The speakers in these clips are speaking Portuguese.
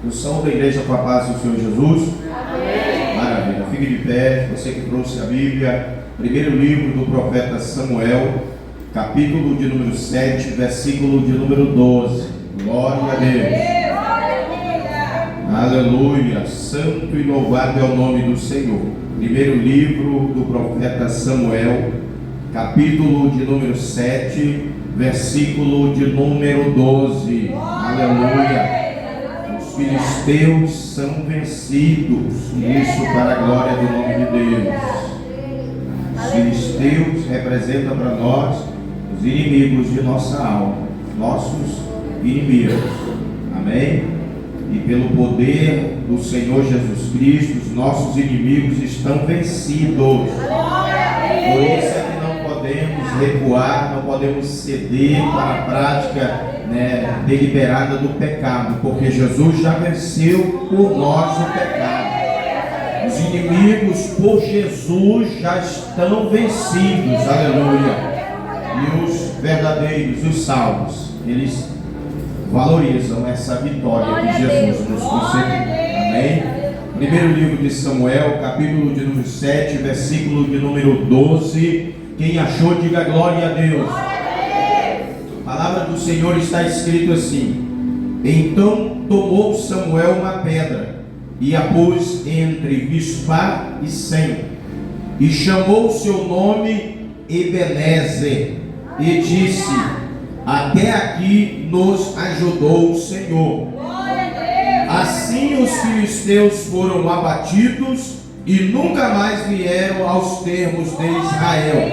Eu sou da igreja com a paz do Senhor Jesus. Amém. Maravilha. Fique de pé. Você que trouxe a Bíblia. Primeiro livro do profeta Samuel, capítulo de número 7, versículo de número 12. Glória a Deus. Aleluia. Santo e louvado é o nome do Senhor. Primeiro livro do profeta Samuel, capítulo de número 7, versículo de número 12. Aleluia. Os filisteus são vencidos. Isso para a glória do nome de Deus. Os filisteus representam para nós os inimigos de nossa alma, nossos inimigos. Amém? E pelo poder do Senhor Jesus Cristo, os nossos inimigos estão vencidos. Por isso é que não podemos recuar, não podemos ceder para a prática deliberada do pecado, porque Jesus já venceu por nós o pecado. Os inimigos por Jesus já estão vencidos. Aleluia. E os verdadeiros, os salvos, eles valorizam essa vitória que Jesus nos concedeu. Amém? Primeiro livro de Samuel, capítulo de número 7, versículo de número 12. Quem achou, diga glória a Deus. A palavra do Senhor está escrito assim: então tomou Samuel uma pedra e a pôs entre Mispá e Sem, e chamou seu nome Ebenezer, e disse: até aqui nos ajudou o Senhor. Assim os filisteus foram abatidos e nunca mais vieram aos termos de Israel,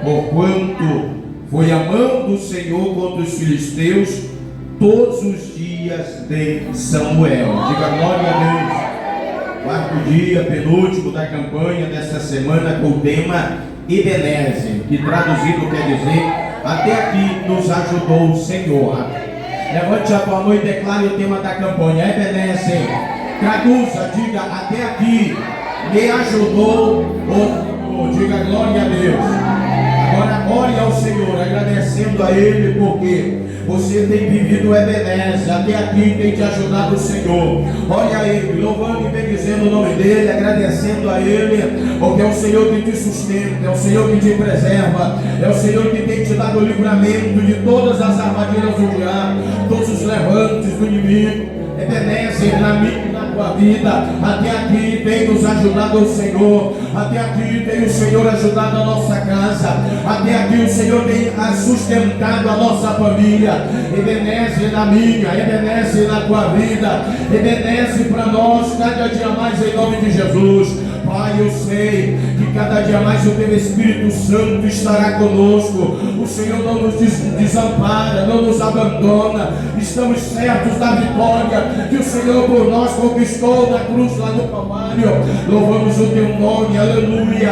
porquanto foi a mão do Senhor contra os filisteus todos os dias de Samuel. Diga glória a Deus. Quarto dia, penúltimo da campanha desta semana, com o tema Ebenezer, que traduzido quer dizer: até aqui nos ajudou o Senhor. Levante a tua mão e declare o tema da campanha: Ebenezer. Traduza, diga: até aqui me ajudou o Senhor. Diga glória a Deus. Agora ore ao Senhor, agradecendo a Ele, porque você tem vivido o Ebenezer. Até aqui tem te ajudado o Senhor. Ore a Ele, louvando e bendizendo o nome dEle, agradecendo a Ele, porque é o Senhor que te sustenta, é o Senhor que te preserva, é o Senhor que tem te dado o livramento de todas as armadilhas do diabo, todos os levantes do inimigo. Ebenezer, na minha e na tua vida, até aqui tem nos ajudado o Senhor. Até aqui tem o Senhor ajudado a nossa casa. Até aqui o Senhor tem sustentado a nossa família. Ebenezer na minha, Ebenezer na tua vida, Ebenezer para nós cada dia mais, em nome de Jesus. Pai, eu sei que cada dia mais o Teu Espírito Santo estará conosco. O Senhor não nos desampara, não nos abandona. Estamos certos da vitória que o Senhor por nós conquistou na cruz lá no Calvário. Louvamos o Teu nome, aleluia,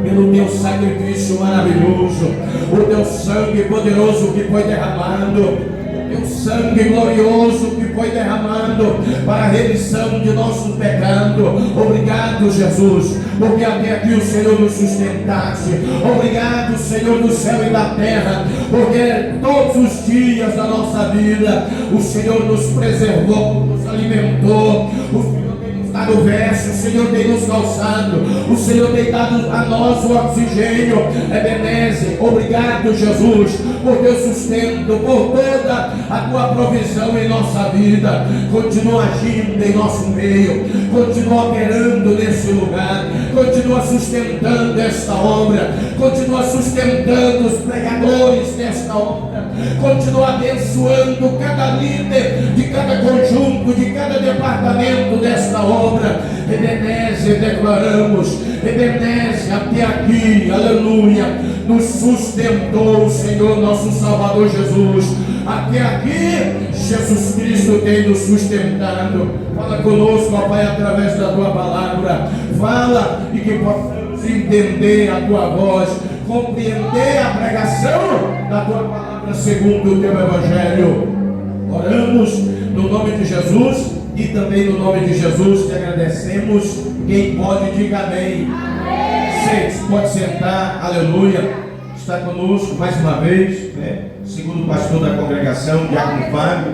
pelo Teu sacrifício maravilhoso, o Teu sangue poderoso que foi derramado, Teu sangue glorioso que foi derramado para a remissão de nosso pecado. Obrigado, Jesus, porque até aqui o Senhor nos sustentaste. Obrigado, Senhor do céu e da terra, porque todos os dias da nossa vida o Senhor nos preservou, nos alimentou. O verso, o Senhor tem nos calçado, o Senhor tem dado a nós o oxigênio. Ebenezer, obrigado, Jesus, por teu sustento, por toda a tua provisão em nossa vida. Continua agindo em nosso meio, continua operando nesse lugar, continua sustentando esta obra, continua sustentando os pregadores desta obra, continua abençoando cada líder de cada conjunto, de cada departamento desta obra. Ebenezer, declaramos, Ebenezer, até aqui, aleluia, nos sustentou o Senhor nosso Salvador Jesus. Até aqui Jesus Cristo tem nos sustentado. Fala conosco, ó Pai, através da Tua palavra. Fala e que possamos entender a Tua voz, compreender a pregação da Tua palavra segundo o Teu Evangelho. Oramos no nome de Jesus e também no nome de Jesus te agradecemos. Quem pode, diga amém. Amém. Pode sentar, aleluia. Está conosco mais uma vez, segundo o pastor da congregação, Diácono Fábio.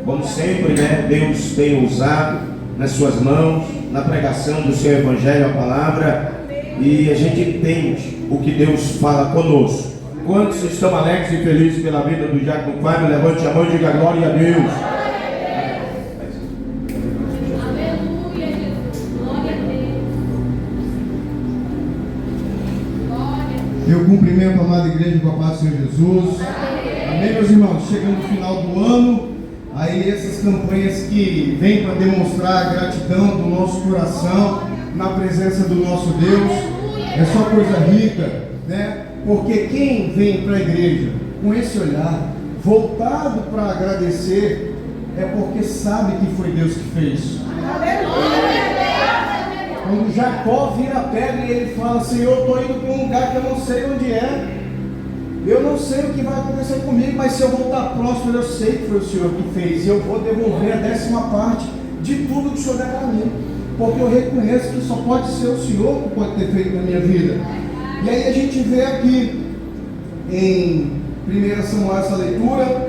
Como sempre, né, Deus tem usado nas suas mãos, na pregação do seu Evangelho, a palavra, e a gente entende o que Deus fala conosco. Quantos estão alegres e felizes pela vida do Diácono Fábio? Levante a mão e diga glória a Deus. Eu cumprimento a amada igreja com a paz do Senhor Jesus. Amém, meus irmãos? Chegando no final do ano, aí essas campanhas que vêm para demonstrar a gratidão do nosso coração na presença do nosso Deus, é só coisa rica, né? Porque quem vem para a igreja com esse olhar voltado para agradecer, é porque sabe que foi Deus que fez. Quando Jacó vira a pedra e ele fala: Senhor, estou indo para um lugar que eu não sei onde é, eu não sei o que vai acontecer comigo, mas se eu voltar próximo, eu sei que foi o Senhor que fez, e eu vou devolver a 10ª parte de tudo que o Senhor der para mim, porque eu reconheço que só pode ser o Senhor que pode ter feito na minha vida. E aí a gente vê aqui em 1 Samuel essa leitura,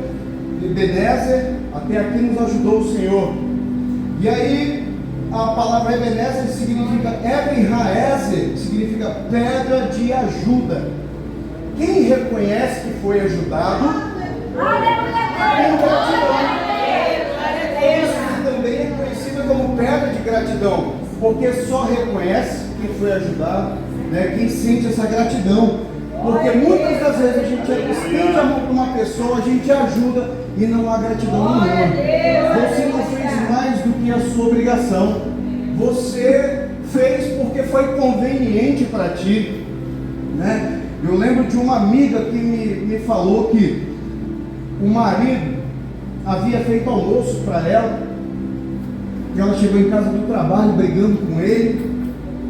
Ebenezer, até aqui nos ajudou o Senhor. E aí a palavra Ebenezer significa Eben-Haezer, significa pedra de ajuda. Quem reconhece que foi ajudado, tem gratidão. Isso também é conhecido como pedra de gratidão, porque só reconhece quem foi ajudado, né, quem sente essa gratidão. Porque muitas das vezes a gente estende a mão para uma pessoa, a gente ajuda e não há gratidão nenhuma. Você não fez mais do que a sua obrigação. Você fez porque foi conveniente para ti, né? Eu lembro de uma amiga que me falou que o marido havia feito almoço para ela, e ela chegou em casa do trabalho brigando com ele.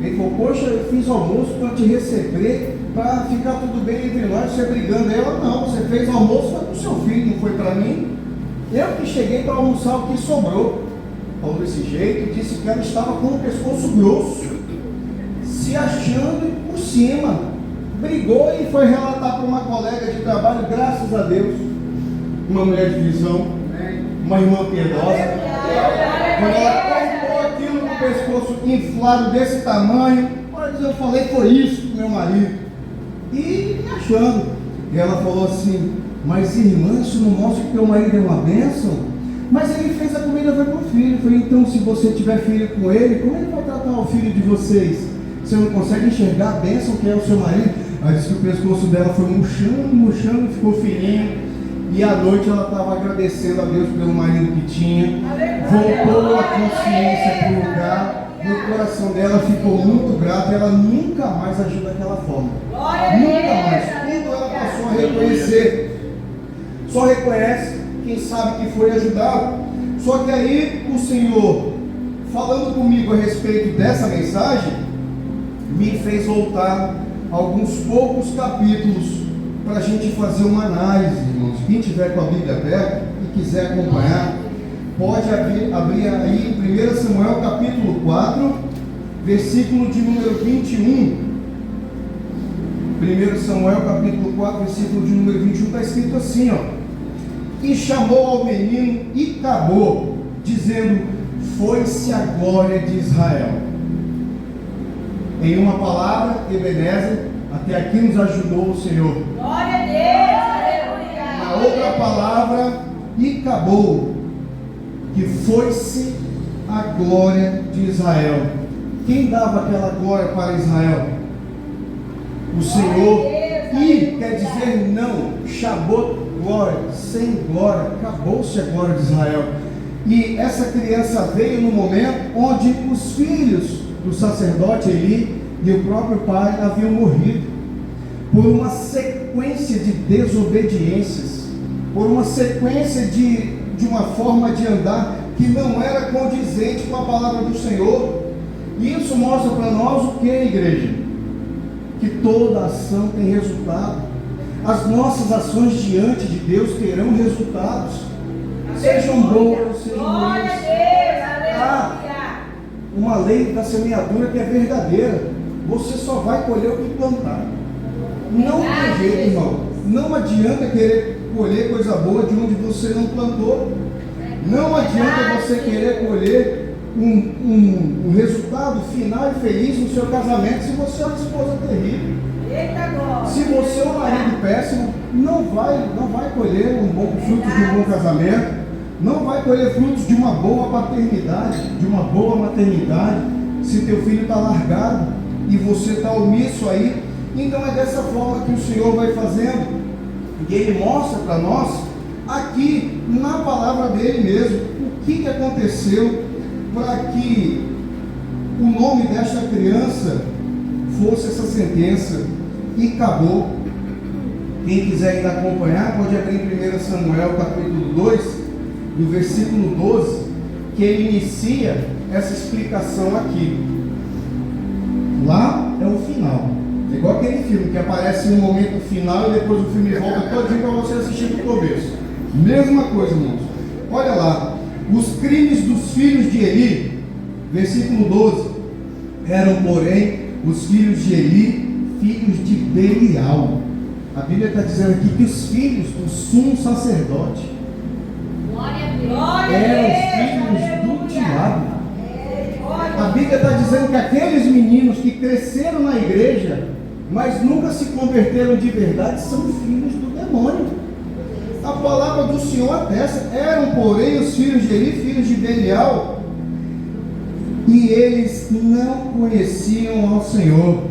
Ele falou: poxa, eu fiz almoço para te receber, para ficar tudo bem entre nós, você brigando. Ela: não, você fez almoço, foi para o seu filho, não foi para mim. Eu que cheguei para almoçar o que sobrou. Falou desse jeito, disse que ela estava com o pescoço grosso, se achando por cima. Brigou e foi relatar para uma colega de trabalho, graças a Deus, uma mulher de visão, uma irmã piedosa. Quando ela colocou aquilo no pescoço inflado desse tamanho, eu falei: foi isso pro meu marido. E me achando. E ela falou assim: mas irmã, isso não mostra que teu marido é uma bênção? Mas ele fez a comida, foi pro filho. Eu falei: então, se você tiver filho com ele, como ele vai tratar o filho de vocês? Você não consegue enxergar a bênção que é o seu marido? Aí disse que o pescoço dela foi murchando, ficou fininho. E à noite ela estava agradecendo a Deus pelo marido que tinha. Voltou a consciência para o lugar. E o coração dela ficou muito grato. Ela nunca mais agiu daquela forma. Nunca mais. Quando ela passou a reconhecer, só reconhece quem sabe que foi ajudado. Só que aí o Senhor, falando comigo a respeito dessa mensagem, me fez voltar alguns poucos capítulos para a gente fazer uma análise, irmãos. Quem tiver com a Bíblia aberta e quiser acompanhar, pode abrir aí em 1 Samuel capítulo 4, versículo de número 21. 1 Samuel capítulo 4, versículo de número 21, está escrito assim, ó: e chamou ao menino e acabou, dizendo: foi-se a glória de Israel. Em uma palavra, Ebenezer, até aqui nos ajudou o Senhor. Glória a Deus, aleluia. Na outra palavra, e acabou, que foi-se a glória de Israel. Quem dava aquela glória para Israel? O Senhor. E quer dizer não, Shabbat, glória, sem glória, acabou-se a glória de Israel. E essa criança veio no momento onde os filhos do sacerdote Eli e o próprio pai haviam morrido, por uma sequência de desobediências, por uma sequência de uma forma de andar que não era condizente com a palavra do Senhor. E isso mostra para nós o que, igreja? Que toda ação tem resultado. As nossas ações diante de Deus terão resultados, sejam boas, sejam ruins. Uma lei da semeadura que é verdadeira. Você só vai colher o que plantar. Não tem jeito, irmão. Não adianta querer colher coisa boa de onde você não plantou. Não adianta você querer colher um resultado final e feliz no seu casamento se você é uma esposa terrível. Eita glória. Se você é um marido péssimo, não vai colher frutos de um bom casamento, não vai colher frutos de uma boa paternidade, de uma boa maternidade, se teu filho está largado e você está omisso aí. Então é dessa forma que o Senhor vai fazendo, e Ele mostra para nós, aqui na palavra dele mesmo, o que aconteceu para que o nome desta criança fosse essa sentença, e acabou. Quem quiser ainda acompanhar, pode abrir em 1 Samuel capítulo 2, do versículo 12, que ele inicia essa explicação aqui. Lá é o final. É igual aquele filme que aparece no momento final e depois o filme volta todinho para você assistir do começo. Mesma coisa, irmãos. Olha lá. Os crimes dos filhos de Eli, versículo 12, eram, porém, os filhos de Eli, filhos de Belial. A Bíblia está dizendo aqui que os filhos do sumo sacerdote eram os filhos do diabo. A Bíblia está dizendo que aqueles meninos que cresceram na igreja, mas nunca se converteram de verdade, são filhos do demônio. A palavra do Senhor atesta: eram, porém, os filhos de Eli, filhos de Belial, e eles não conheciam ao Senhor.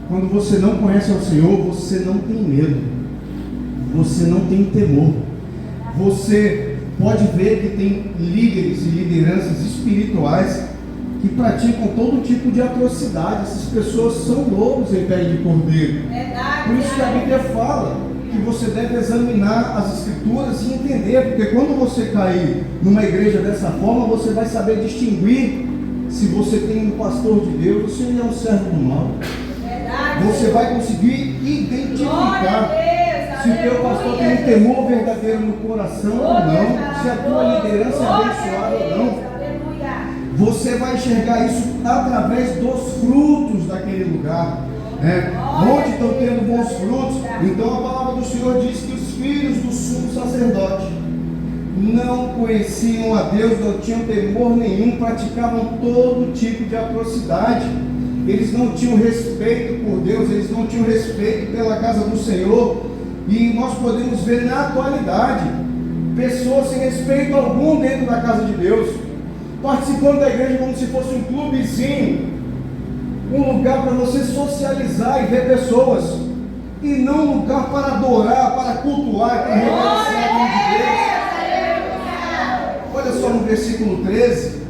Quando você não conhece ao Senhor, você não tem medo, você não tem temor. Você pode ver que tem líderes e lideranças espirituais que praticam todo tipo de atrocidade. Essas pessoas são lobos em pele de cordeiro. Por isso que a Bíblia fala que você deve examinar as escrituras e entender, porque quando você cair numa igreja dessa forma, você vai saber distinguir se você tem um pastor de Deus ou se ele é um servo do mal. Você vai conseguir identificar se o teu pastor tem um temor verdadeiro no coração ou não, se a tua liderança é abençoada ou não. Você vai enxergar isso através dos frutos daquele lugar, né? Onde estão tendo bons frutos. Então a palavra do Senhor diz que os filhos do sumo sacerdote não conheciam a Deus, não tinham temor nenhum, praticavam todo tipo de atrocidade. Eles não tinham respeito por Deus, eles não tinham respeito pela casa do Senhor. E nós podemos ver na atualidade pessoas sem respeito algum dentro da casa de Deus, participando da igreja como se fosse um clubezinho, um lugar para você socializar e ver pessoas, e não um lugar para adorar, para cultuar, para reverenciar o nome de Deus. Olha só no versículo 13: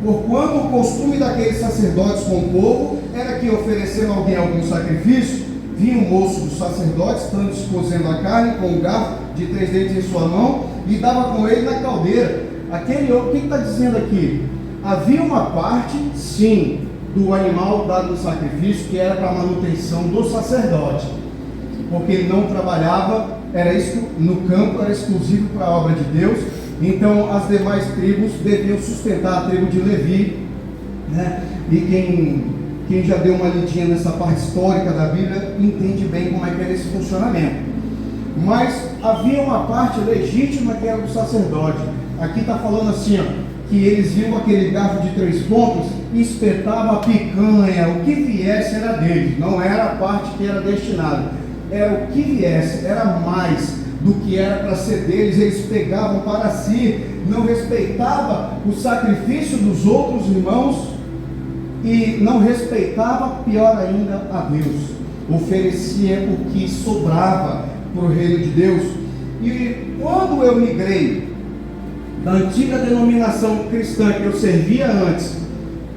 porquanto o costume daqueles sacerdotes com o povo era que, oferecendo a alguém algum sacrifício, vinha o moço dos sacerdotes, estando descozendo a carne com um garfo de 3 dentes em sua mão, e dava com ele na caldeira. O que está dizendo aqui? Havia uma parte, sim, do animal dado no sacrifício, que era para a manutenção do sacerdote, porque ele não trabalhava, no campo, era exclusivo para a obra de Deus. Então as demais tribos deviam sustentar a tribo de Levi, né? E quem já deu uma lidinha nessa parte histórica da Bíblia entende bem como é que era esse funcionamento. Mas havia uma parte legítima que era do sacerdote. Aqui está falando assim, ó, que eles viam aquele garfo de 3 pontas e espetavam a picanha, o que viesse era deles, não era a parte que era destinada, era o que viesse, era mais do que era para ser deles. Eles pegavam para si, não respeitava o sacrifício dos outros irmãos e não respeitava, pior ainda, a Deus. Oferecia o que sobrava para o reino de Deus. E quando eu migrei da antiga denominação cristã que eu servia antes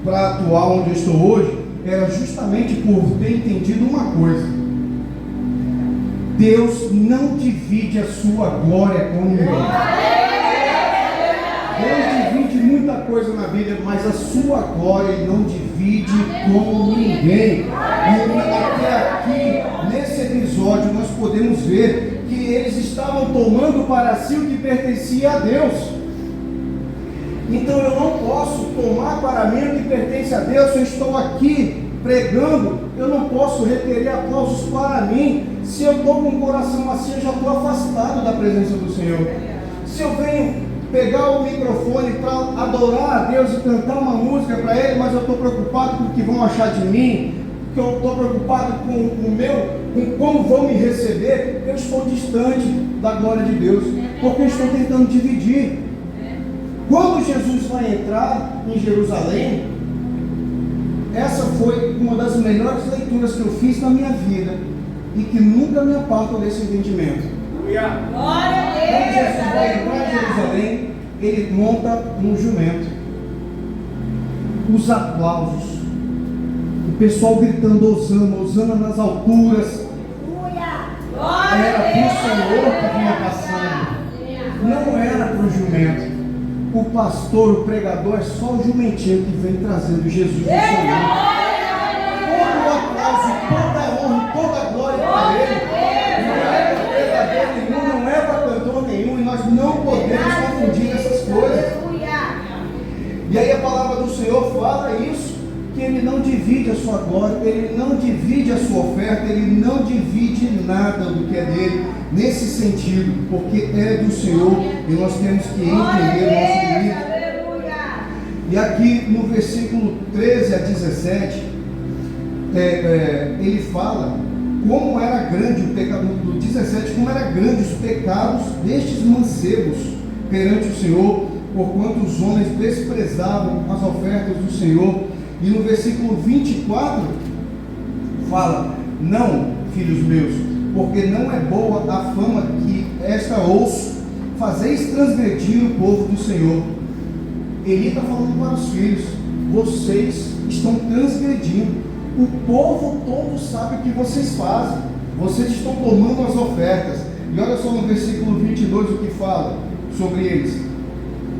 para a atual onde eu estou hoje, era justamente por ter entendido uma coisa: Deus não divide a sua glória com ninguém. Deus divide muita coisa na Bíblia, mas a sua glória Ele não divide com ninguém. E até aqui, nesse episódio, nós podemos ver que eles estavam tomando para si o que pertencia a Deus. Então eu não posso tomar para mim o que pertence a Deus. Se eu estou aqui pregando, eu não posso requerer aplausos para mim. Se eu estou com o coração assim, eu já estou afastado da presença do Senhor. Se eu venho pegar o microfone para adorar a Deus e cantar uma música para Ele, mas eu estou preocupado com o que vão achar de mim, que eu estou preocupado com como vão me receber, eu estou distante da glória de Deus, porque eu estou tentando dividir. Quando Jesus vai entrar em Jerusalém, essa foi uma das melhores leituras que eu fiz na minha vida e que nunca me apartam desse entendimento. Glória a Deus. Quando Jesus vai entrar em Jerusalém, ele monta um jumento. Os aplausos, o pessoal gritando Hosana, Hosana nas alturas, era para o Senhor que vinha passando, não era para o jumento. O pastor, o pregador é só o jumentinho que vem trazendo Jesus no Senhor. Todo o aplauso, toda a honra, toda a glória para Ele. Não é para pregador nenhum, não é para cantor nenhum, e nós não podemos confundir essas coisas. E aí a palavra do Senhor fala isso, que Ele não divide a sua glória, Ele não divide a sua oferta, Ele não divide nada do que é dele, nesse sentido, porque é do Senhor e nós temos que entender o nosso limite. E aqui no versículo 13 a 17, ele fala como era grande o pecado, do 17, como era grande os pecados destes mancebos perante o Senhor, porquanto os homens desprezavam as ofertas do Senhor. E no versículo 24 fala: não, filhos meus, porque não é boa a fama que esta ouço, fazeis transgredir o povo do Senhor. Ele está falando para os filhos: vocês estão transgredindo. O povo todo sabe o que vocês fazem. Vocês estão tomando as ofertas. E olha só no versículo 22 o que fala sobre eles: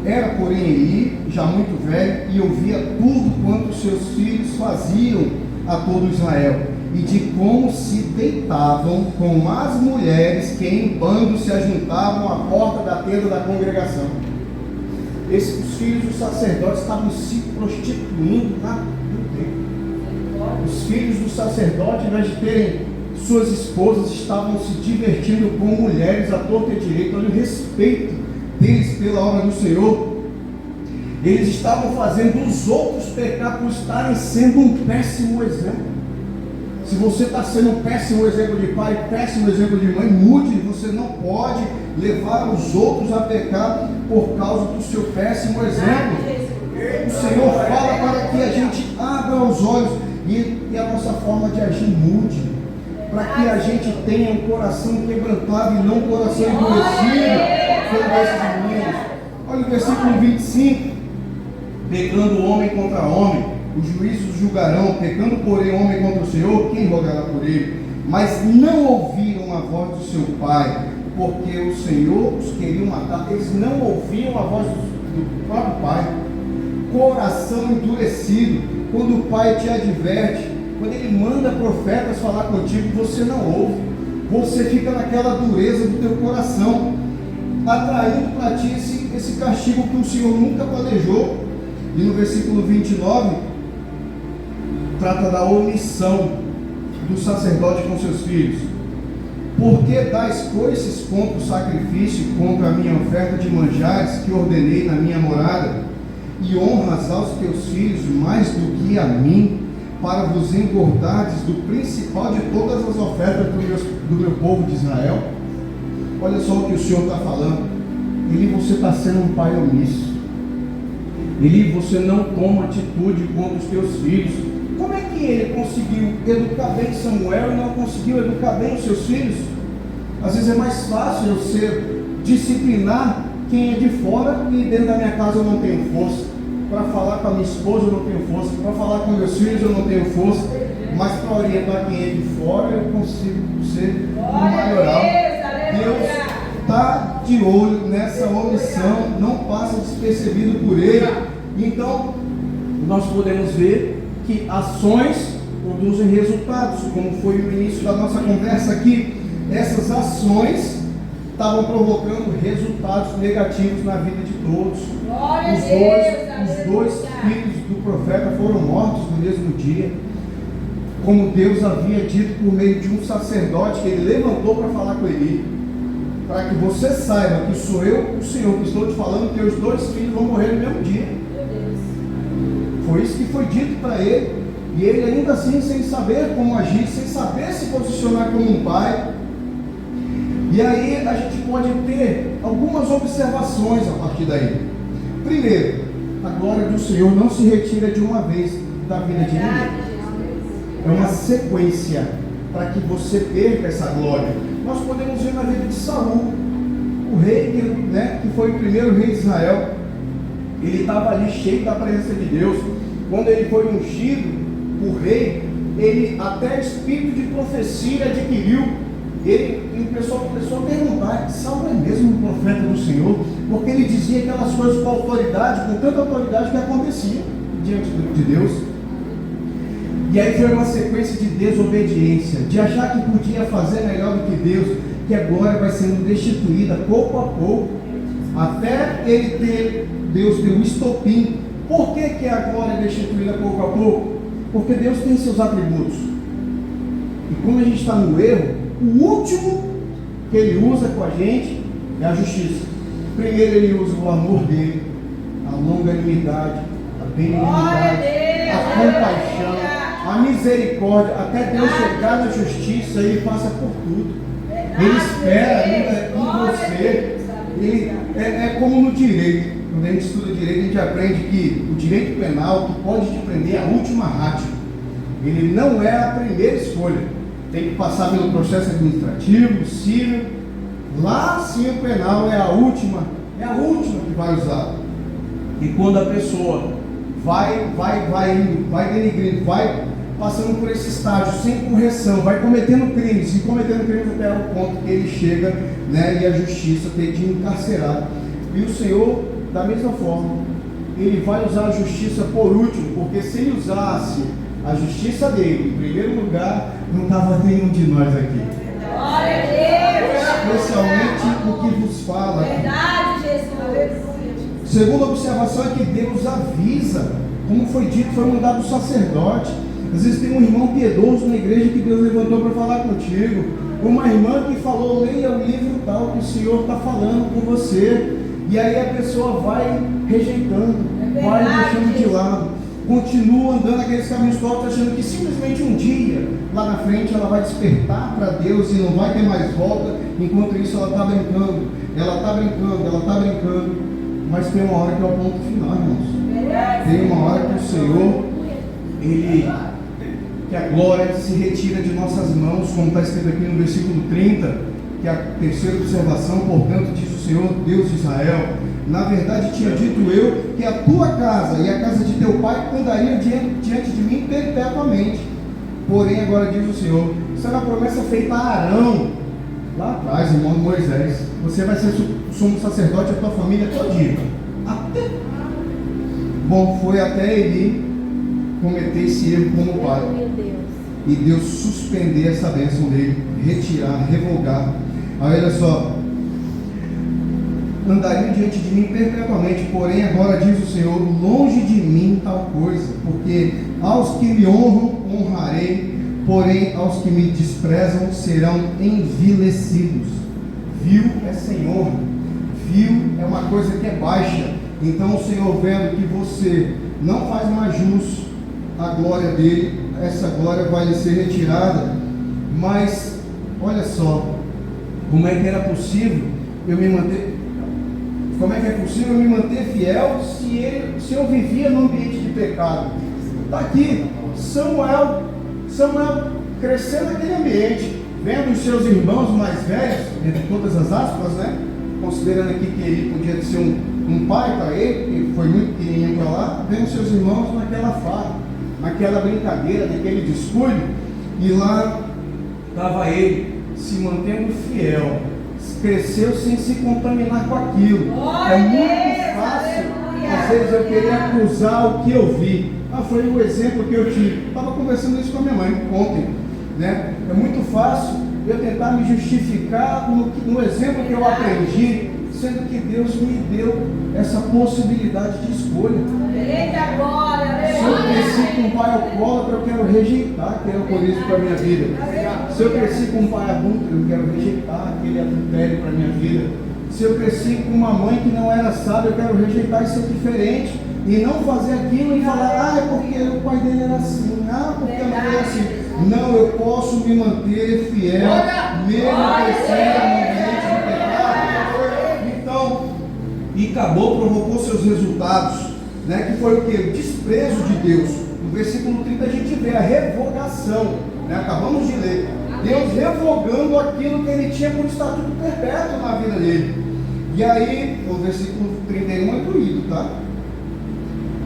era, porém, Eli já muito velho, e ouvia tudo quanto seus filhos faziam a todo Israel, e de como se deitavam com as mulheres que em bando se ajuntavam à porta da tenda da congregação. Os filhos dos sacerdotes estavam se prostituindo no templo. Os filhos do sacerdote, ao invés de terem suas esposas, estavam se divertindo com mulheres à torta e direita. Olha o respeito deles pela obra do Senhor. Eles estavam fazendo os outros pecar por estarem sendo um péssimo exemplo. Se você está sendo um péssimo exemplo de pai, péssimo exemplo de mãe, mude. Você não pode levar os outros a pecar por causa do seu péssimo exemplo. O Senhor fala para que a gente abra os olhos e a nossa forma de agir mude, para que a gente tenha um coração quebrantado e não um coração endurecido como esses meninos. Olha o versículo 25: pecando homem contra homem, os juízos julgarão, pecando porém homem contra o Senhor, quem rogará por ele? Mas não ouviram a voz do seu pai, porque o Senhor os queria matar. Eles não ouviam a voz do próprio pai. Coração endurecido. Quando o pai te adverte, quando ele manda profetas falar contigo, você não ouve. Você fica naquela dureza do teu coração, atraindo para ti esse castigo que o Senhor nunca planejou. E no versículo 29 trata da omissão do sacerdote com seus filhos. Porque dais coices contra o sacrifício, contra a minha oferta de manjares que ordenei na minha morada, e honras aos teus filhos mais do que a mim, para vos engordardes do principal de todas as ofertas do meu povo de Israel? Olha só o que o Senhor está falando. Ele, você está sendo um pai omisso. Ele, você não toma atitude contra os teus filhos. Como é que ele conseguiu educar bem Samuel e não conseguiu educar bem os seus filhos? Às vezes é mais fácil eu ser disciplinar quem é de fora, e dentro da minha casa eu não tenho força. Para falar com a minha esposa eu não tenho força. Para falar com meus filhos eu não tenho força. Mas para orientar quem é de fora eu consigo ser um maioral. Deus está de olho nessa omissão, não passa despercebido por ele. Então, nós podemos ver que ações produzem resultados, como foi o início da nossa conversa aqui. Essas ações estavam provocando resultados negativos na vida de todos. Os dois filhos do profeta foram mortos no mesmo dia, como Deus havia dito por meio de um sacerdote que ele levantou para falar com Eli. para que você saiba que sou eu, o Senhor, que estou te falando que os 2 filhos vão morrer no mesmo dia. Foi isso que foi dito para ele, e ele ainda assim sem saber como agir, sem saber se posicionar como um pai. E aí a gente pode ter algumas observações a partir daí. Primeiro, a glória do Senhor não se retira de uma vez da vida de ninguém. É uma sequência para que você perca essa glória. Nós podemos ver na vida de Saul, o rei que foi o primeiro rei de Israel. Ele estava ali cheio da presença de Deus. Quando ele foi ungido por rei, ele até espírito de profecia adquiriu. O pessoal começou a perguntar: Saul é mesmo o profeta do Senhor? Porque ele dizia aquelas coisas com autoridade, com tanta autoridade que acontecia diante de Deus. E aí foi uma sequência de desobediência, de achar que podia fazer melhor do que Deus, que a glória vai sendo destituída pouco a pouco, até Deus ter um estopim. Por que a glória é destituída pouco a pouco? Porque Deus tem seus atributos. E como a gente está no erro, o último que Ele usa com a gente é a justiça. Primeiro Ele usa o amor dEle, a longanimidade, a benignidade, a compaixão, a misericórdia, até Deus chegar na justiça. Ele passa por tudo. Ele espera ainda em você. Ele é como no direito. Quando a gente estuda direito, a gente aprende que o direito penal, que pode te prender, é a última ratio. Ele não é a primeira escolha. Tem que passar pelo processo administrativo, civil. Lá sim o penal é a última que vai usar. E quando a pessoa vai denegrindo, vai passando por esse estágio sem correção, vai cometendo crimes até o ponto que ele chega, e a justiça tem de encarcerar. E o Senhor, da mesma forma, Ele vai usar a justiça por último, porque se Ele usasse a justiça dele em primeiro lugar, não estava nenhum de nós aqui. Glória a Deus! Especialmente o que vos fala. Verdade, Jesus. Segunda observação é que Deus avisa, como foi dito, foi mandado o sacerdote. Às vezes tem um irmão piedoso na igreja que Deus levantou para falar contigo, uma irmã que falou: leia o livro tal que o Senhor está falando com você, e aí a pessoa vai rejeitando, vai deixando de lado, continua andando aqueles caminhos tortos, achando que simplesmente um dia lá na frente ela vai despertar para Deus e não vai ter mais volta. Enquanto isso ela está brincando, mas tem uma hora que é o ponto final, irmãos. Tem uma hora que o Senhor, que a glória se retira de nossas mãos, como está escrito aqui no versículo 30, que é a terceira observação. Portanto, diz o Senhor, Deus de Israel: na verdade tinha dito eu que a tua casa e a casa de teu pai andariam diante de mim perpetuamente. Porém agora diz o Senhor, isso era a promessa feita a Arão lá atrás, irmão de Moisés: você vai ser sumo sacerdote, a tua família todinha. Foi até ele cometer esse erro como pai, e Deus suspender essa bênção dele, retirar, revogar. Olha só: andariam diante de mim perpetuamente, porém agora diz o Senhor, longe de mim tal coisa, porque aos que me honram, honrarei, porém aos que me desprezam serão envilecidos. Vil é Senhor, vil é uma coisa que é baixa. Então o Senhor, vendo que você não faz mais jus à glória dele, essa glória vai lhe ser retirada. Mas olha só, como é que era possível eu me manter? Como é que é possível eu me manter fiel se eu vivia num ambiente de pecado? Está aqui Samuel crescendo naquele ambiente, vendo os seus irmãos mais velhos, entre todas as aspas, considerando aqui que ele podia ser um pai para ele, que foi muito pequenininho para lá, vendo seus irmãos naquela farra, naquela brincadeira, naquele descuido, e lá estava ele se mantendo fiel, cresceu sem se contaminar com aquilo. É muito fácil, às vezes, eu querer acusar o que eu vi. Foi o exemplo que eu tive. Estava conversando isso com a minha mãe ontem, É muito fácil eu tentar me justificar no exemplo que eu aprendi, sendo que Deus me deu essa possibilidade de escolha. Eita glória! Se eu cresci com um pai alcoólatra, eu quero rejeitar aquele alcoolismo para a minha vida. Se Se eu cresci com um pai adúltero, eu quero rejeitar aquele adultério para a minha vida. Se eu cresci com uma mãe que não era sábia, eu quero rejeitar e ser diferente. E não fazer aquilo e falar, é porque o pai dele era assim, porque a mãe era assim. Não, eu posso me manter fiel, mesmo crescendo no ambiente de pecado. Então, e acabou, provocou seus resultados, né? Que foi o que? O desprezo de Deus. No versículo 30 a gente vê a revogação, né? Acabamos de ler. Deus revogando aquilo que ele tinha por estatuto perpétuo na vida dele. E aí, o versículo 31 é doído, tá?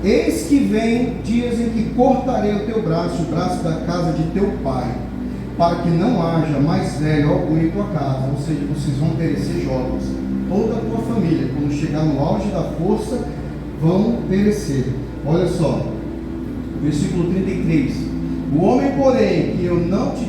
Eis que vem dias em que cortarei o teu braço, o braço da casa de teu pai, para que não haja mais velho algum em tua casa, ou seja, vocês vão perecer jovens, toda a tua família, quando chegar no auge da força, vão perecer. Olha só, versículo 33, o homem, porém, que eu não te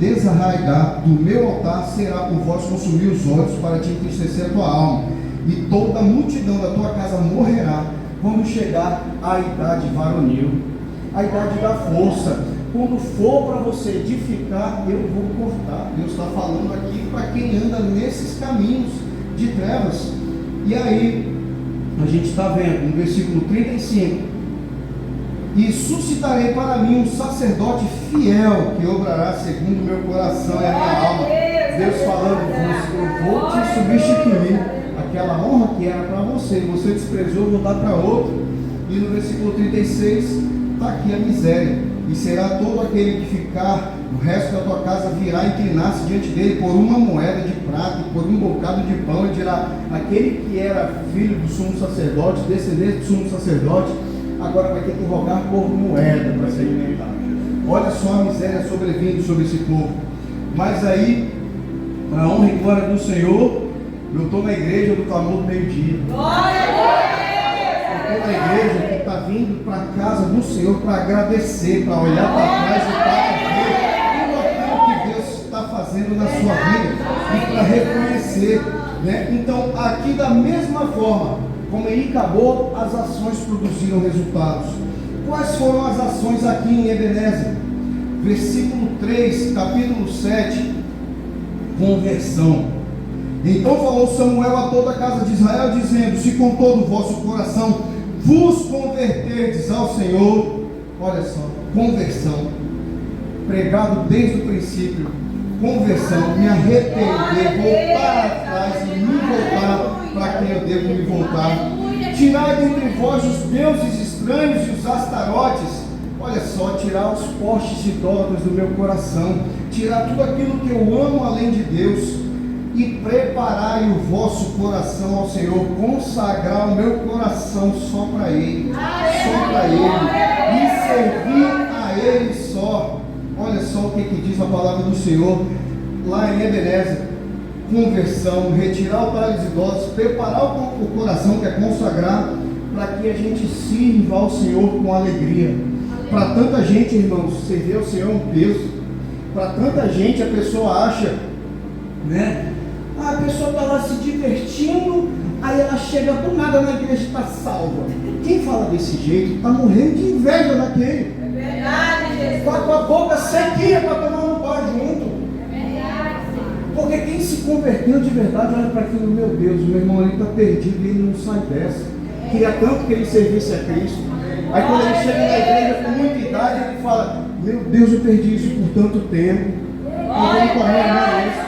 desarraigar do meu altar, será por vós consumir os olhos para te entristecer a tua alma, e toda a multidão da tua casa morrerá, quando chegar à idade varonil, a idade da força. Quando for para você edificar, eu vou cortar. Deus está falando aqui para quem anda nesses caminhos de trevas. E aí, a gente está vendo no versículo 35, e suscitarei para mim um sacerdote fiel, que obrará segundo o meu coração e a minha alma. Deus falando, eu vou te substituir. Aquela honra que era para você desprezou, vou dar para outro. E no versículo 36 está aqui a miséria, e será todo aquele que ficar o resto da tua casa virá inclinar-se diante dele por uma moeda de prata e por um bocado de pão, e dirá, aquele que era filho do sumo sacerdote, descendente do sumo sacerdote, agora vai ter que rogar por moeda para se alimentar. Olha só a miséria sobrevindo sobre esse povo. Mas aí, para a honra e glória do Senhor, eu estou na igreja do clamor do meio-dia. Glória a Deus! Eu estou na igreja que está vindo para a casa do Senhor para agradecer, para olhar para trás e para ver tudo aquilo que Deus está fazendo na sua vida e para reconhecer, né? Então, aqui da mesma forma, como em Icabod, as ações produziram resultados. Quais foram as ações aqui em Ebenezer? Versículo 3, capítulo 7, conversão. Então falou Samuel a toda a casa de Israel, dizendo, se com todo o vosso coração vos converterdes ao Senhor, olha só, conversão, pregado desde o princípio, conversão, me arrepender, voltar atrás e me voltar para quem eu devo me voltar. Tirai dentre vós os deuses estranhos e os astarotes. Olha só, tirar os postes idólatras do meu coração, tirar tudo aquilo que eu amo além de Deus, e preparai o vosso coração ao Senhor, consagrar o meu coração só para Ele, só para Ele, e servir a Ele só. Olha só o que diz a palavra do Senhor lá em Ebenezer: conversão, retirar altares idólatras, preparar o coração, que é consagrar, para que a gente sirva ao Senhor com alegria. Para tanta gente, irmãos, servir ao Senhor é um peso. Para tanta gente, a pessoa acha, né? A pessoa está lá se divertindo, aí ela chega do nada na igreja e está salva. Quem fala desse jeito está morrendo de inveja daquele. É verdade, Jesus. Está com a boca sequinha para tomar um pó junto. É verdade. Porque quem se converteu de verdade olha para aquilo, meu Deus, o meu irmão ali está perdido e ele não sai dessa. Queria tanto que ele servisse a Cristo. Aí quando ele chega na igreja com muita idade, ele fala, meu Deus, eu perdi isso por tanto tempo. Então correndo a isso.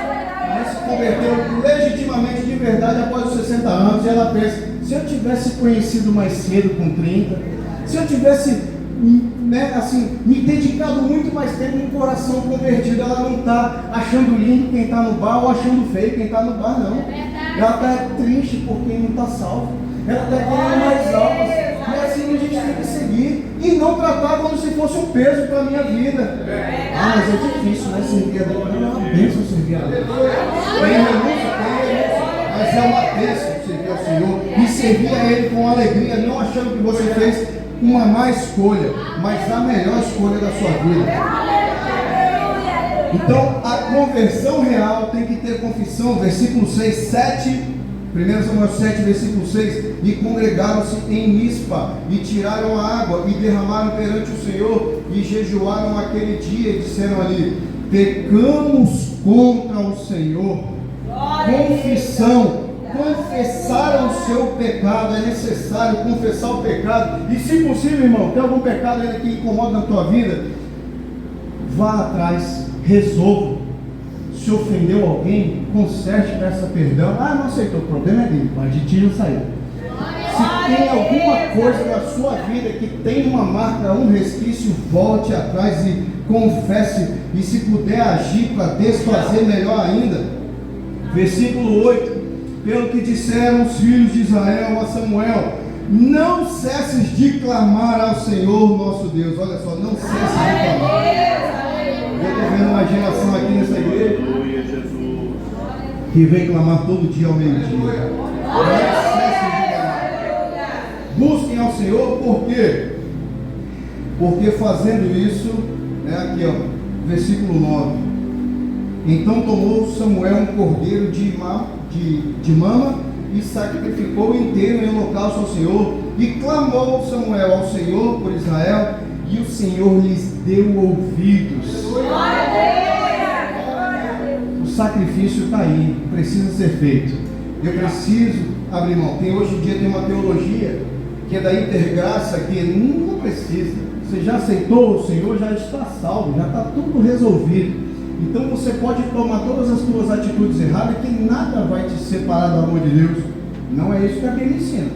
Mas se converteu legitimamente de verdade após os 60 anos, e ela pensa, se eu tivesse conhecido mais cedo com 30, se eu tivesse, né, assim, me dedicado muito mais tempo no coração convertido, ela não está achando lindo quem está no bar ou achando feio quem está no bar, não. Ela está triste por quem não está salvo. Ela está querendo mais almas. E assim a gente tem que seguir e não tratar como se fosse um peso para a minha vida. Ah, mas é difícil, né? Servir a Deus. Não é uma bênção servir a Deus. Tem renúncia, mas é uma bênção servir ao Senhor e servir a Ele com alegria, não achando que você fez uma má escolha, mas a melhor escolha da sua vida. Então, a conversão real tem que ter confissão. Versículo 6, 7. 1 Samuel 7, versículo 6, e congregaram-se em Mispa, e tiraram a água, e derramaram perante o Senhor, e jejuaram aquele dia, e disseram ali, pecamos contra o Senhor. Confissão, confessar o seu pecado, é necessário confessar o pecado. E se possível, irmão, tem algum pecado ainda que incomoda na tua vida, vá atrás, resolva. Se ofendeu alguém, conserte, peça perdão. Ah, não aceitou, o problema é dele, mas de ti já saiu. Se tem alguma coisa na sua vida que tem uma marca, um resquício, volte atrás e confesse. E se puder agir para desfazer, melhor ainda. Versículo 8: pelo que disseram os filhos de Israel a Samuel, não cesses de clamar ao Senhor nosso Deus. Olha só, não cesses de clamar. Eu estou vendo uma geração aqui nessa igreja que vem clamar todo dia ao meio-dia. Não cessem de clamar. Busquem ao Senhor, por quê? Porque fazendo isso, aqui ó, versículo 9: então tomou Samuel um cordeiro de mama e sacrificou inteiro em holocausto ao Senhor, e clamou Samuel ao Senhor por Israel, e o Senhor lhes deu ouvidos. O sacrifício está aí, precisa ser feito. Eu preciso abrir mão. Hoje em dia tem uma teologia que é da intergraça, que não precisa. Você já aceitou o Senhor, já está salvo, já está tudo resolvido. Então você pode tomar todas as suas atitudes erradas, que nada vai te separar do amor de Deus. Não é isso que a Bíblia ensina.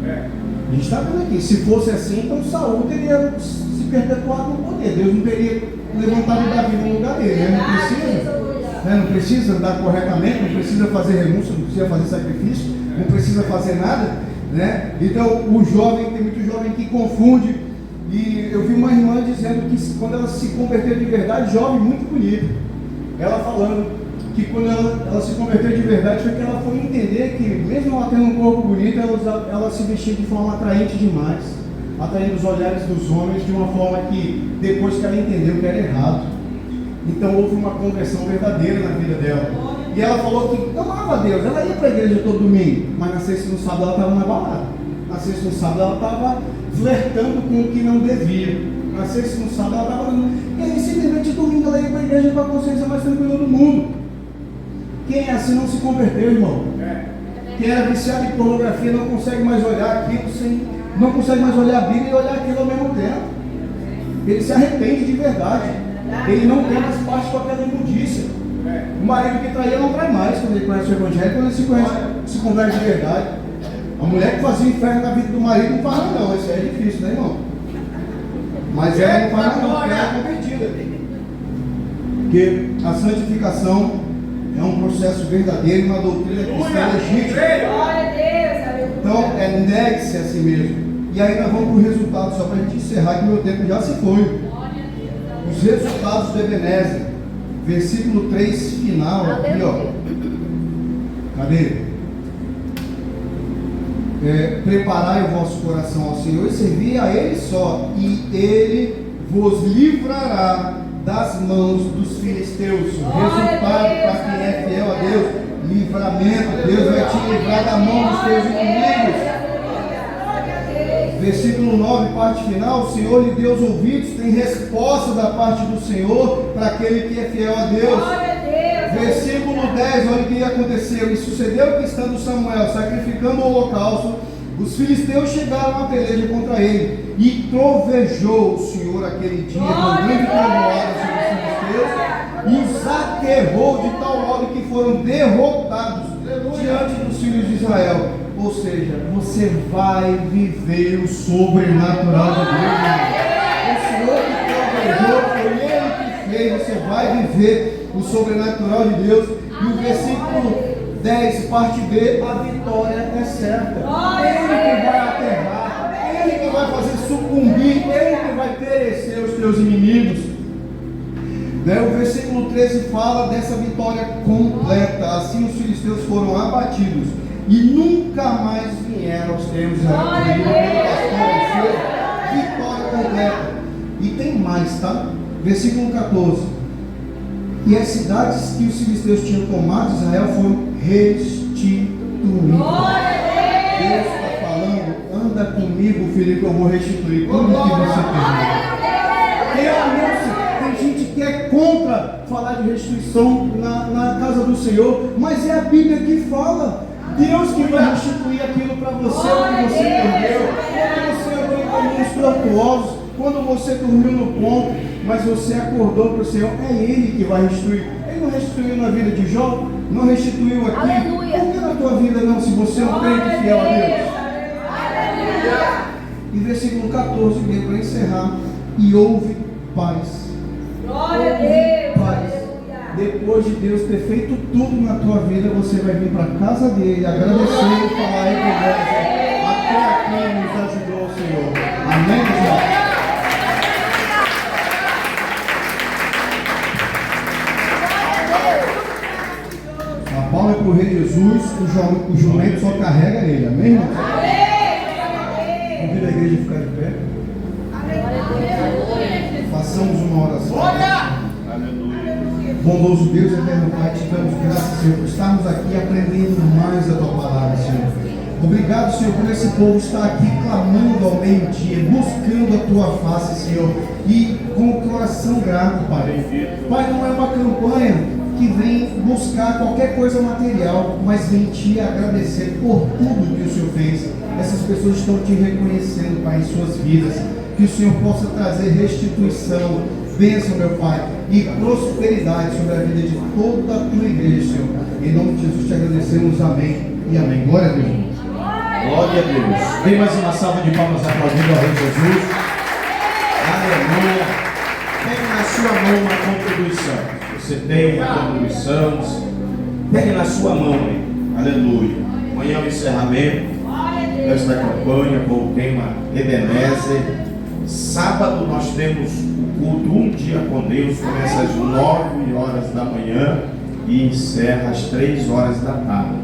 A gente está vendo aqui, se fosse assim, então Saul teria se perpetuado no poder. Deus não teria levantado Davi no lugar dele, né? Não precisa. Não precisa andar corretamente, não precisa fazer renúncia, não precisa fazer sacrifício, não precisa fazer nada, né? Então o jovem, tem muito jovem que confunde. E eu vi uma irmã dizendo que quando ela se converteu de verdade, jovem muito bonita, ela falando que quando ela se converteu de verdade foi que ela foi entender que mesmo ela tendo um corpo bonito, ela se vestia de forma atraente demais, atraindo os olhares dos homens de uma forma que depois que ela entendeu que era errado. Então houve uma conversão verdadeira na vida dela. E ela falou que amava a Deus, ela ia para a igreja todo domingo, mas na sexta e no sábado ela estava na balada. Na sexta e no sábado ela estava flertando com o que não devia. Na sexta e no sábado ela estava... E aí simplesmente domingo ela ia para a igreja com a consciência mais tranquila do mundo. Quem é assim não se converteu, irmão. Quem era viciado em pornografia não consegue mais olhar aquilo não consegue mais olhar a Bíblia e olhar aquilo ao mesmo tempo. Ele se arrepende de verdade. Ele não tem mais parte com aquela imundícia. O marido que traía não trai mais quando ele conhece o Evangelho, quando ele se converte de verdade. A mulher que fazia inferno na vida do marido não faz não, isso aí é difícil, né, irmão? Mas ela não faz não, porque ela é convertida. Porque a santificação é um processo verdadeiro, uma doutrina cristã legítima. Então, negue-se a si mesmo. E aí nós vamos para o resultado, só para a gente encerrar, que meu tempo já se foi. Os resultados do Ebenezer, versículo 3 final, aqui ó. Cadê? Preparai o vosso coração ao Senhor e servi a Ele só, e Ele vos livrará das mãos dos filisteus. O resultado para quem é fiel a Deus, livramento. Deus vai te livrar da mão dos teus inimigos. Versículo 9, parte final: o Senhor lhe deu os ouvidos. Tem resposta da parte do Senhor para aquele que é fiel a Deus. Versículo 10, olha o que aconteceu. E sucedeu que, estando Samuel sacrificando o holocausto, os filisteus chegaram à peleja contra ele, e trovejou o Senhor aquele dia com grande trovoada sobre os filisteus, e os aterrou de tal modo que foram derrotados diante dos filhos de Israel. Ou seja, você vai viver o sobrenatural de Deus. O Senhor que trovejou, foi Ele que fez. Você vai viver o sobrenatural de Deus. E o versículo 10, parte B: a vitória é certa. Ele que vai aterrar, Ele que vai fazer sucumbir, Ele que vai perecer os teus inimigos. O versículo 13 fala dessa vitória completa. Assim os filisteus foram abatidos e nunca mais vieram aos termos de vitória completa. E tem mais, tá? Versículo 14: e as cidades que os filisteus tinham tomado Israel foram restituídas. Deus está falando: anda comigo, filho, que eu vou restituir tudo que você tem. Tem gente que é contra falar de restituição na casa do Senhor, mas é a Bíblia que fala. Deus que vai restituir aquilo para você, o que você perdeu. Quando você abriu caminhos tortuosos, quando você dormiu no ponto, mas você acordou para o Senhor, é Ele que vai restituir. Ele não restituiu na vida de Jó, não restituiu aqui. Aleluia. Por que na tua vida não, se você é um crente fiel a Deus? E versículo 14, para encerrar, e houve paz. Glória a Deus. Paz. Depois de Deus ter feito tudo na tua vida, você vai vir para a casa dele, agradecer e falar: até aqui nos ajudou o Senhor. Amém, irmão? A palma é para o Rei Jesus, o jumento só carrega ele. Amém, irmão? Convido a igreja a ficar de pé. Façamos uma oração. Bondoso Deus, eterno Pai, te damos graças, Senhor, por estarmos aqui aprendendo mais a Tua palavra, Senhor. Obrigado, Senhor, por esse povo estar aqui clamando ao meio-dia, buscando a Tua face, Senhor, e com o coração grato, Pai. Pai, não é uma campanha que vem buscar qualquer coisa material, mas vem Te agradecer por tudo que o Senhor fez. Essas pessoas estão Te reconhecendo, Pai, em suas vidas. Que o Senhor possa trazer restituição, bênção, meu Pai, e prosperidade sobre a vida de toda a Tua igreja, Senhor. Em nome de Jesus te agradecemos, amém e amém. Glória a Deus. Glória a Deus. Dê mais uma salva de palmas aplaudindo ao Rei Jesus. Aleluia. Pegue na sua mão uma contribuição. Você tem uma contribuição. Pegue na sua mão, hein? Aleluia. Amanhã é o encerramento desta campanha com o tema Ebenezer. Sábado nós temos o culto Um Dia com Deus, começa às 9 horas da manhã e encerra às 3 horas da tarde.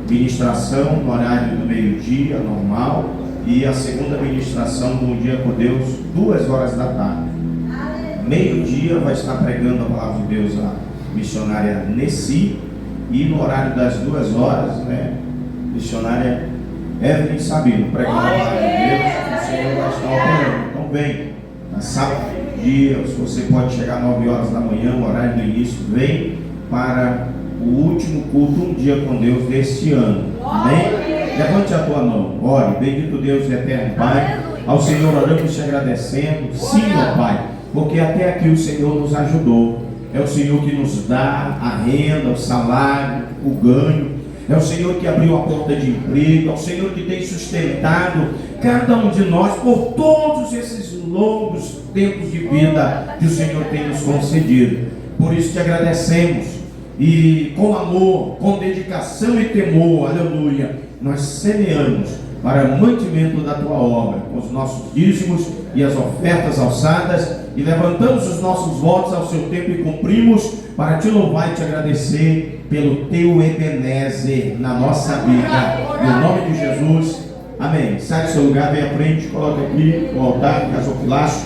Ministração no horário do meio-dia, normal, e a segunda ministração do Um Dia com Deus, 2 horas da tarde. Meio-dia vai estar pregando a palavra de Deus a missionária Nessi, e no horário das 2 horas, missionária Evelyn Sabino, pregando a palavra de Deus, o Senhor vai estar operando. Então vem, na sábado dia, se você pode chegar às 9 horas da manhã, o horário do início, vem para o último culto Um Dia com Deus deste ano. Amém? Levante a tua mão, ore. Bendito Deus e eterno Pai, ao Senhor oramos te agradecendo, sim, meu Pai, porque até aqui o Senhor nos ajudou. É o Senhor que nos dá a renda, o salário, o ganho. É o Senhor que abriu a porta de emprego, é o Senhor que tem sustentado cada um de nós por todos esses longos tempos de vida que o Senhor tem nos concedido. Por isso te agradecemos, e com amor, com dedicação e temor, aleluia, nós semeamos para o mantimento da tua obra, com os nossos dízimos e as ofertas alçadas, e levantamos os nossos votos ao seu tempo e cumprimos para te louvar e te agradecer pelo teu Ebenezer na nossa vida, no nome de Jesus, amém. Sai do seu lugar, vem à frente, coloca aqui o altar, gasofilaço.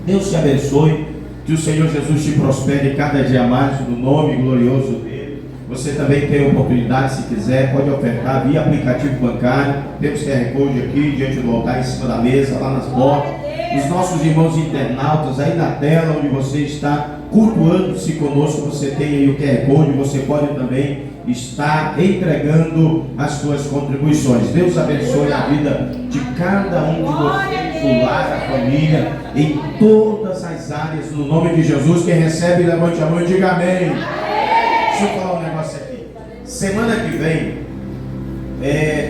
Deus te abençoe, que o Senhor Jesus te prospere cada dia mais, no nome glorioso dele. Você também tem a oportunidade, se quiser, pode ofertar via aplicativo bancário. Temos QR Code aqui diante do altar, em cima da mesa, lá nas portas. Os nossos irmãos internautas aí na tela onde você está cultuando-se conosco, você tem aí o QR Code, você pode também estar entregando as suas contribuições. Deus abençoe a vida de cada um de vocês, o lar, a família, em todas as áreas, no nome de Jesus. Quem recebe, levante a mão e diga amém. Deixa eu falar um negócio aqui. Semana que vem,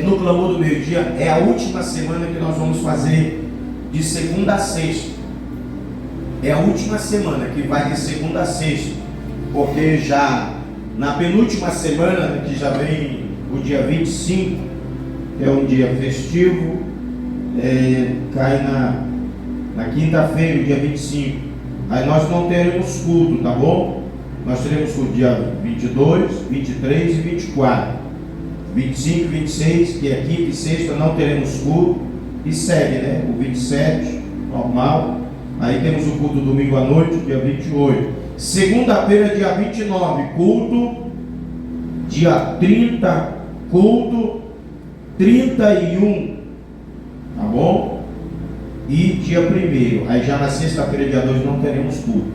no Clamor do Meio-Dia, é a última semana que nós vamos fazer de segunda a sexta. É a última semana que vai de segunda a sexta, porque já na penúltima semana, que já vem o dia 25, que é um dia festivo, cai na quinta-feira, o dia 25. Aí nós não teremos culto, tá bom? Nós teremos culto dia 22, 23 e 24. 25, 26, que é quinta e sexta, não teremos culto. E segue, o 27, normal. Aí temos o culto domingo à noite, dia 28. Segunda-feira, dia 29, culto. Dia 30, culto. 31, tá bom? E dia 1º. Aí já na sexta-feira, dia 2, não teremos culto.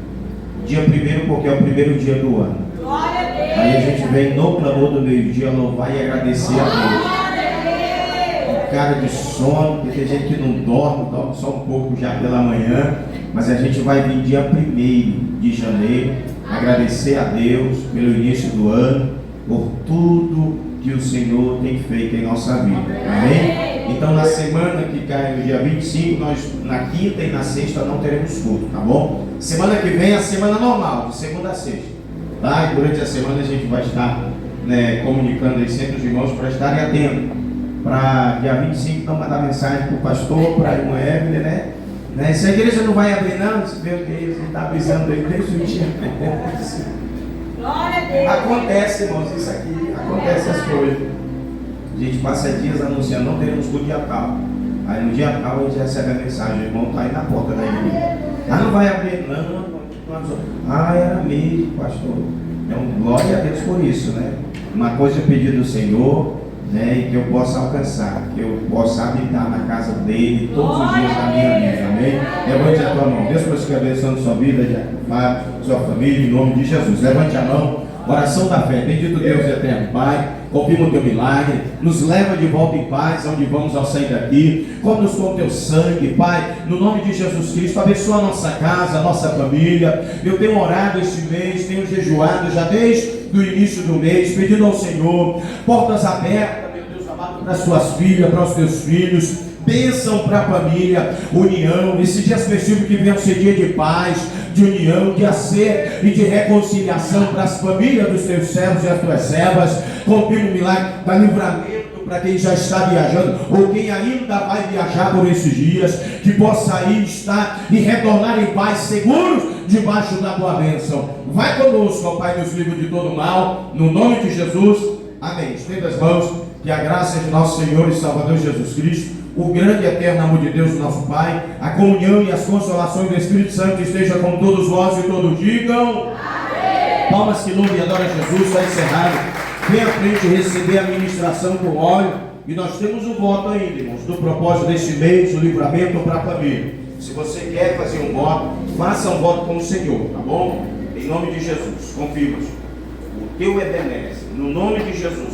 Dia 1º porque é o primeiro dia do ano. Glória a Deus. Aí a gente vem no clamor do meio-dia louvar e agradecer a Deus. Glória a Deus. Cara de sono, porque tem gente que não dorme só um pouco já pela manhã, mas a gente vai vir dia 1º de janeiro, agradecer a Deus pelo início do ano, por tudo que o Senhor tem feito em nossa vida, amém? Então na semana que cai no dia 25, nós na quinta e na sexta não teremos culto, tá bom? Semana que vem é a semana normal, de segunda a sexta, tá? E durante a semana a gente vai estar comunicando aí sempre os irmãos para estarem atentos, para dia 25 então mandar mensagem para o pastor, para a irmã Evelyn, né? Se a igreja não vai abrir não, se vê que ele está avisando aí desde o dia. Glória a Deus. Acontece, irmãos, isso aqui, acontece as coisas. A gente passa dias anunciando, não teremos culto dia tal. Aí no dia tal a gente recebe a mensagem, o irmão está aí na porta da igreja. Ah, não vai abrir, não. Ah, era mesmo, pastor. Então, glória a Deus por isso, né? Uma coisa eu pedi do Senhor, né? E que eu possa alcançar, que eu possa habitar na casa dele todos os dias da minha vida, amém? Levante a tua mão, Deus prossiga abençoando sua vida, sua família, em nome de Jesus. Levante a mão, oração da fé. Bendito Deus eterno Pai, confirma o teu milagre, nos leva de volta em paz, onde vamos ao sair daqui, cobre-nos com o teu sangue, Pai, no nome de Jesus Cristo, abençoa a nossa casa, a nossa família. Eu tenho orado este mês, tenho jejuado já desde o início do mês, pedindo ao Senhor, portas abertas, meu Deus amado, para as suas filhas, para os teus filhos, bênção para a família, união, esses dias festivos que venham ser dia de paz, de união, de acerto e de reconciliação para as famílias dos teus servos e as tuas servas. Confirma o milagre da livramento para quem já está viajando ou quem ainda vai viajar por esses dias, que possa aí estar e retornar em paz, seguros debaixo da tua bênção. Vai conosco, ó Pai, nos livra de todo mal, no nome de Jesus, amém. Estenda as mãos, que a graça de nosso Senhor e Salvador Jesus Cristo, o grande e eterno amor de Deus, nosso Pai, a comunhão e as consolações do Espírito Santo esteja com todos vós e todos digam amém. Palmas que louvam e adoram a Jesus. Está encerrado. Vem à frente receber a ministração com óleo. E nós temos um voto ainda, irmãos, do propósito deste mês, o livramento para a família. Se você quer fazer um voto, faça um voto com o Senhor, tá bom? Em nome de Jesus, confirma. O teu Ebenezer, no nome de Jesus.